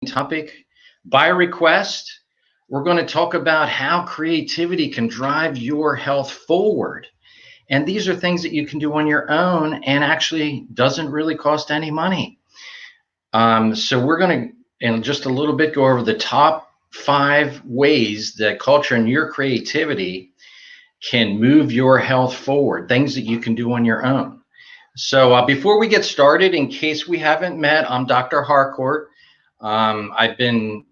topic by request. We're going to talk about how creativity can drive your health forward. And these are things that you can do on your own and actually doesn't really cost any money. So we're going to, in just a little bit, go over the top 5 ways that culture and your creativity can move your health forward, things that you can do on your own. So before we get started, in case we haven't met, I'm Dr. Harcourt. I've been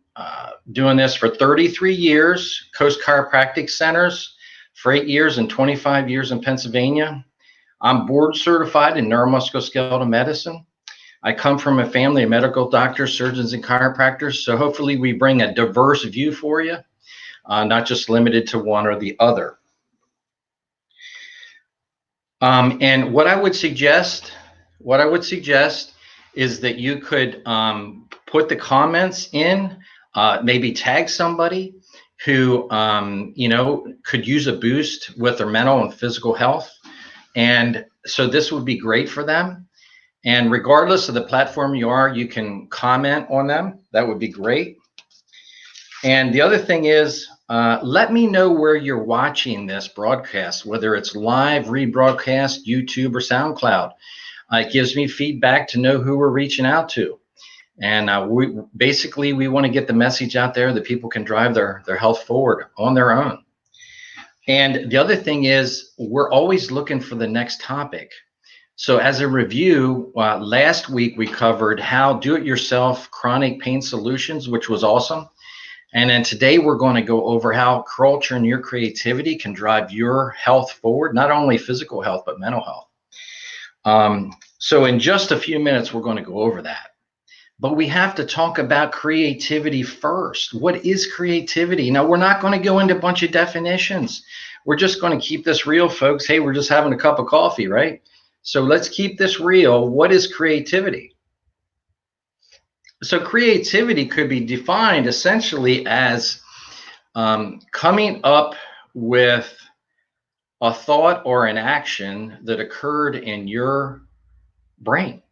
doing this for 33 years, Coast Chiropractic Centers, for 8 years and 25 years in Pennsylvania. I'm board certified in neuromusculoskeletal medicine. I come from a family of medical doctors, surgeons, and chiropractors, so hopefully we bring a diverse view for you, not just limited to one or the other. And what I would suggest is that you could put the comments in, maybe tag somebody who could use a boost with their mental and physical health, and so this would be great for them. And regardless of the platform you are, you can comment on them. That would be great. And the other thing is, let me know where you're watching this broadcast, whether it's live, rebroadcast, YouTube, or SoundCloud. It gives me feedback to know who we're reaching out to. And we want to get the message out there that people can drive their health forward on their own. And the other thing is, we're always looking for the next topic. So as a review, last week we covered how do-it-yourself chronic pain solutions, which was awesome. And then today we're going to go over how culture and your creativity can drive your health forward, not only physical health, but mental health. So in just a few minutes, we're going to go over that. But we have to talk about creativity first. What is creativity? Now, we're not going to go into a bunch of definitions. We're just going to keep this real, folks. Hey, we're just having a cup of coffee, right? So let's keep this real. What is creativity? So creativity could be defined essentially as coming up with a thought or an action that occurred in your brain.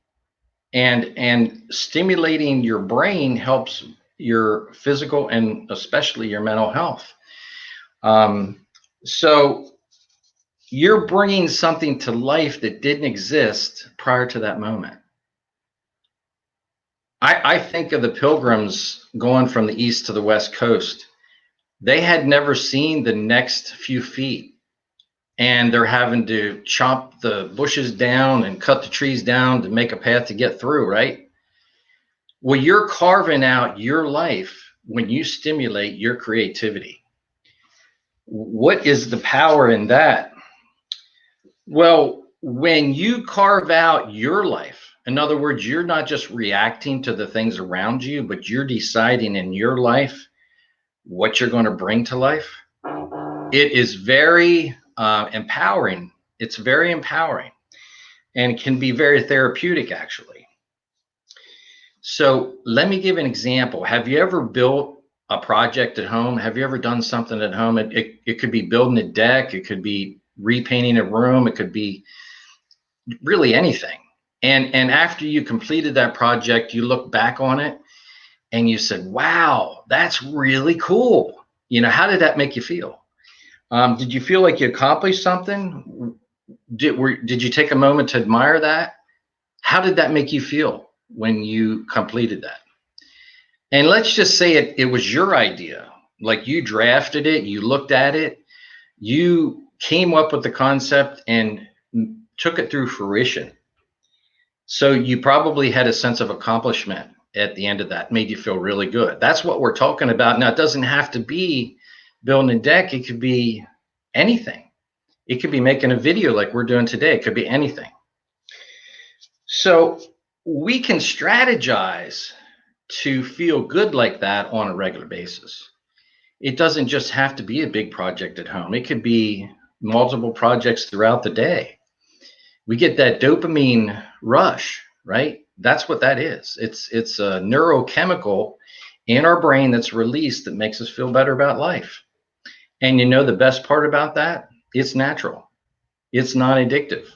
And stimulating your brain helps your physical and especially your mental health. So you're bringing something to life that didn't exist prior to that moment. I think of the pilgrims going from the east to the west coast. They had never seen the next few feet, and they're having to chop the bushes down and cut the trees down to make a path to get through, right? Well, you're carving out your life when you stimulate your creativity. What is the power in that? Well, when you carve out your life, in other words, you're not just reacting to the things around you, but you're deciding in your life what you're going to bring to life. It is very empowering. It's very empowering and can be very therapeutic, actually. So let me give an example. Have you ever built a project at home? Have you ever done something at home? It could be building a deck. It could be repainting a room. It could be really anything. And after you completed that project, you look back on it and you said, wow, that's really cool. How did that make you feel? Did you feel like you accomplished something? Did you take a moment to admire that? How did that make you feel when you completed that? And let's just say it was your idea. Like you drafted it, you looked at it, you came up with the concept and took it through fruition. So you probably had a sense of accomplishment at the end of that, made you feel really good. That's what we're talking about. Now, it doesn't have to be building a deck. It could be anything. It could be making a video like we're doing today. It could be anything. So we can strategize to feel good like that on a regular basis. It doesn't just have to be a big project at home. It could be multiple projects throughout the day. We get that dopamine rush, right? That's what that is. It's a neurochemical in our brain that's released that makes us feel better about life. And the best part about that? It's natural. It's non-addictive.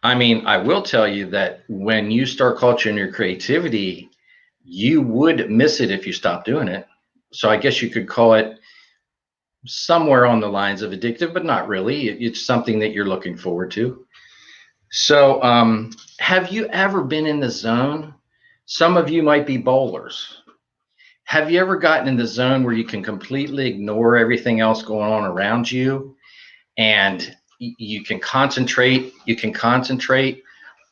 I mean, I will tell you that when you start culturing your creativity, you would miss it if you stopped doing it. So I guess you could call it somewhere on the lines of addictive, but not really. It's something that you're looking forward to. So, have you ever been in the zone? Some of you might be bowlers. Have you ever gotten in the zone where you can completely ignore everything else going on around you, and you can concentrate? You can concentrate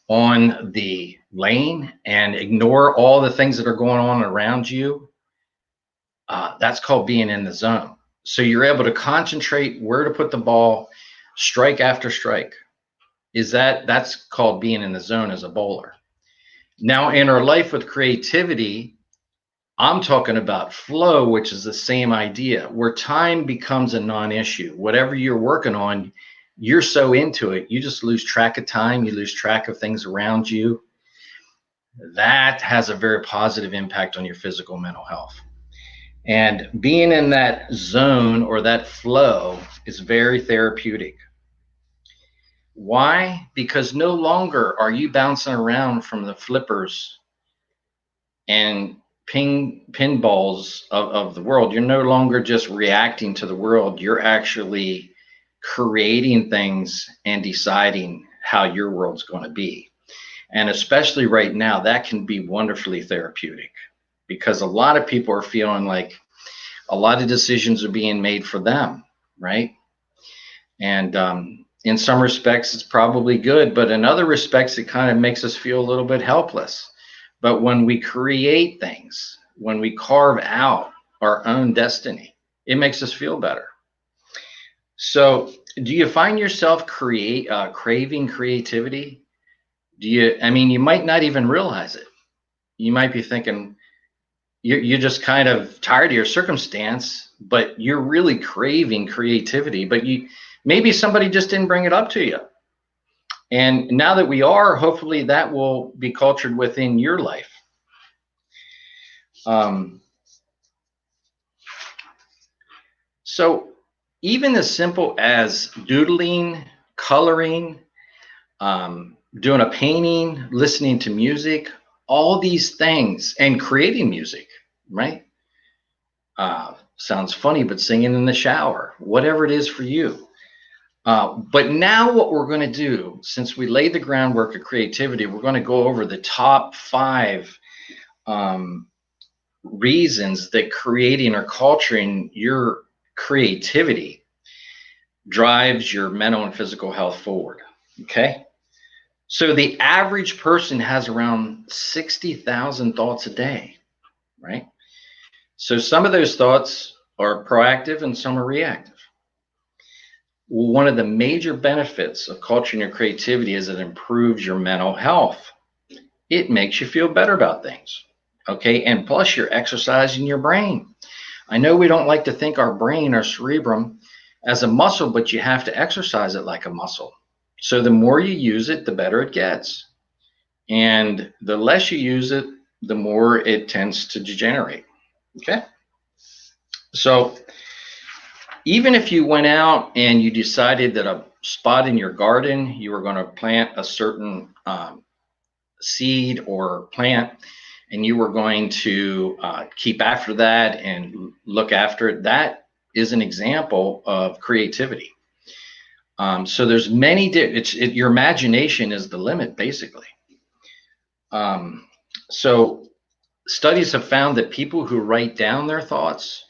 on the lane and ignore all the things that are going on around you. That's called being in the zone. So you're able to concentrate where to put the ball, strike after strike. That's called being in the zone as a bowler. Now in our life with creativity, I'm talking about flow, which is the same idea, where time becomes a non-issue. Whatever you're working on, you're so into it, you just lose track of time, you lose track of things around you. That has a very positive impact on your physical and mental health. And being in that zone or that flow is very therapeutic. Why? Because no longer are you bouncing around from the flippers and pinballs of the world. You're no longer just reacting to the world. You're actually creating things and deciding how your world's going to be. And especially right now, that can be wonderfully therapeutic, because a lot of people are feeling like a lot of decisions are being made for them, right? And in some respects, it's probably good, but in other respects, it kind of makes us feel a little bit helpless. But when we create things, when we carve out our own destiny, it makes us feel better. So, do you find yourself craving creativity? I mean, you might not even realize it. You might be thinking, you're just kind of tired of your circumstance, but you're really craving creativity. But maybe somebody just didn't bring it up to you. And now that we are, hopefully that will be cultured within your life. So even as simple as doodling, coloring, doing a painting, listening to music, all these things, and creating music, right? Sounds funny, but singing in the shower, whatever it is for you. But now what we're going to do, since we laid the groundwork of creativity, we're going to go over the top 5 reasons that creating or culturing your creativity drives your mental and physical health forward. Okay. So the average person has around 60,000 thoughts a day, right? So some of those thoughts are proactive and some are reactive. One of the major benefits of culturing your creativity is it improves your mental health. It makes you feel better about things. Okay. And plus you're exercising your brain. I know we don't like to think our brain or cerebrum as a muscle, but you have to exercise it like a muscle. So the more you use it, the better it gets. And the less you use it, the more it tends to degenerate. Okay. So even if you went out and you decided that a spot in your garden, you were going to plant a certain seed or plant, and you were going to keep after that and look after it, that is an example of creativity. So there's many, your imagination is the limit, basically. So studies have found that people who write down their thoughts,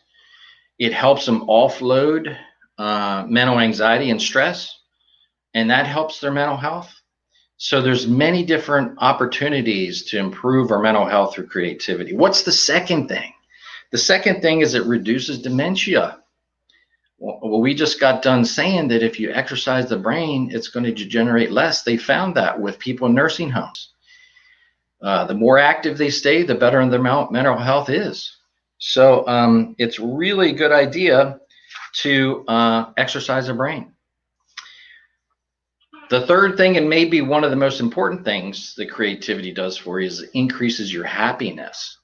it helps them offload mental anxiety and stress, and that helps their mental health. So there's many different opportunities to improve our mental health through creativity. What's the second thing? The second thing is it reduces dementia. Well, we just got done saying that if you exercise the brain, it's going to degenerate less. They found that with people in nursing homes. The more active they stay, the better their mental health is. So it's really a good idea to exercise the brain. The third thing, and maybe one of the most important things that creativity does for you, is it increases your happiness.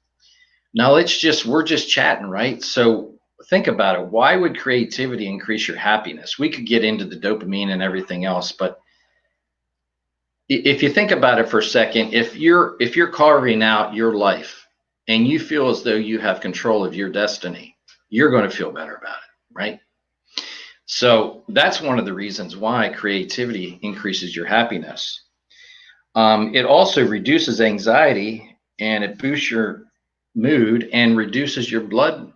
Now we're just chatting, right? So think about it. Why would creativity increase your happiness? We could get into the dopamine and everything else, but if you think about it for a second, if you're carving out your life and you feel as though you have control of your destiny, you're going to feel better about it, right? So that's one of the reasons why creativity increases your happiness. It also reduces anxiety, and it boosts your mood and reduces your blood,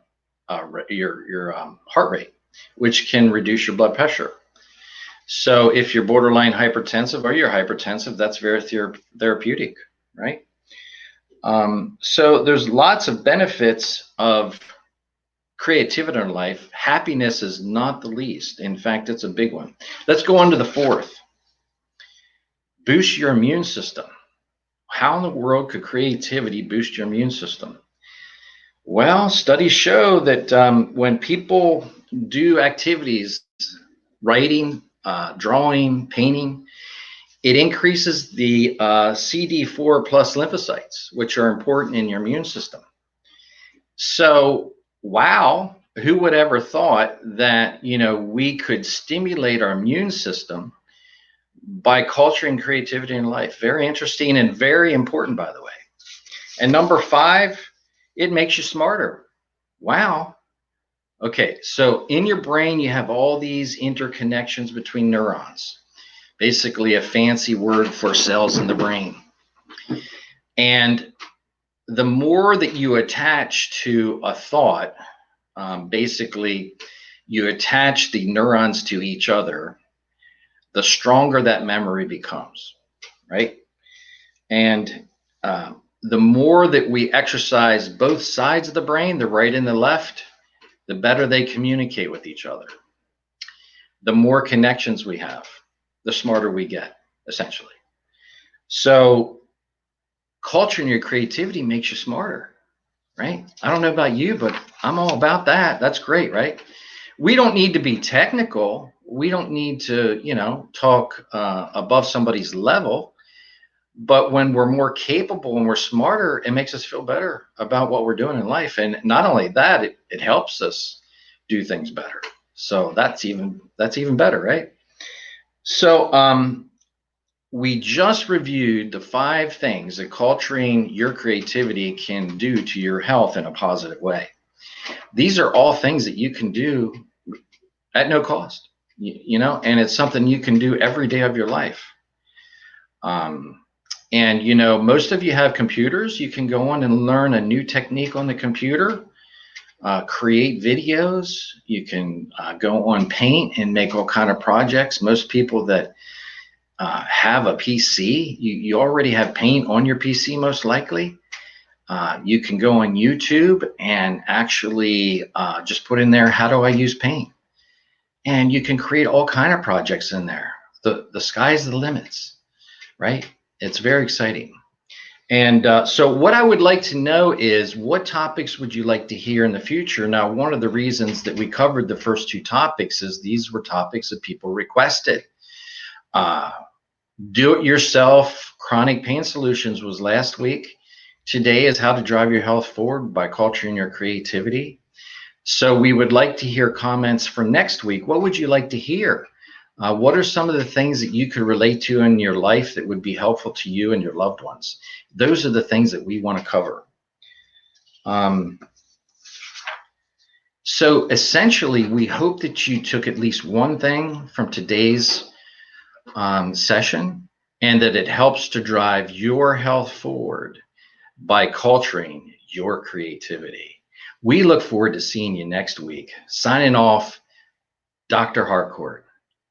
your heart rate, which can reduce your blood pressure. So if you're borderline hypertensive or you're hypertensive, that's very therapeutic, right? So there's lots of benefits of creativity in life. Happiness is not the least. In fact, it's a big one. Let's go on to the fourth. Boost your immune system. How in the world could creativity boost your immune system? Well, studies show that when people do activities, writing, drawing, painting, it increases the CD4 plus lymphocytes, which are important in your immune system. So, wow, who would ever thought that, we could stimulate our immune system by culturing creativity in life? Very interesting and very important, by the way. And number 5, it makes you smarter. Wow. Okay, so in your brain, you have all these interconnections between neurons, basically a fancy word for cells in the brain. And the more that you attach to a thought, basically you attach the neurons to each other, the stronger that memory becomes, right? And the more that we exercise both sides of the brain, the right and the left, the better they communicate with each other. The more connections we have, the smarter we get, essentially. So culturing your creativity makes you smarter, right? I don't know about you, but I'm all about that. That's great, right? We don't need to be technical. We don't need to, talk above somebody's level. But when we're more capable and we're smarter, it makes us feel better about what we're doing in life. And not only that, it helps us do things better. So that's even better, right? So we just reviewed the 5 things that culturing your creativity can do to your health in a positive way. These are all things that you can do at no cost, and it's something you can do every day of your life. And, most of you have computers. You can go on and learn a new technique on the computer, create videos. You can go on Paint and make all kind of projects. Most people that have a PC, you already have Paint on your PC, most likely. You can go on YouTube and actually just put in there, how do I use Paint? And you can create all kind of projects in there. The sky's the limits, right? It's very exciting. And so what I would like to know is, what topics would you like to hear in the future? Now, one of the reasons that we covered the first 2 topics is these were topics that people requested. Do-it-yourself chronic pain solutions was last week. Today is how to drive your health forward by culturing your creativity. So we would like to hear comments for next week. What would you like to hear? What are some of the things that you could relate to in your life that would be helpful to you and your loved ones? Those are the things that we want to cover. So essentially, we hope that you took at least one thing from today's session, and that it helps to drive your health forward by culturing your creativity. We look forward to seeing you next week. Signing off, Dr. Harcourt.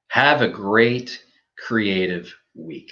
Have a great creative week.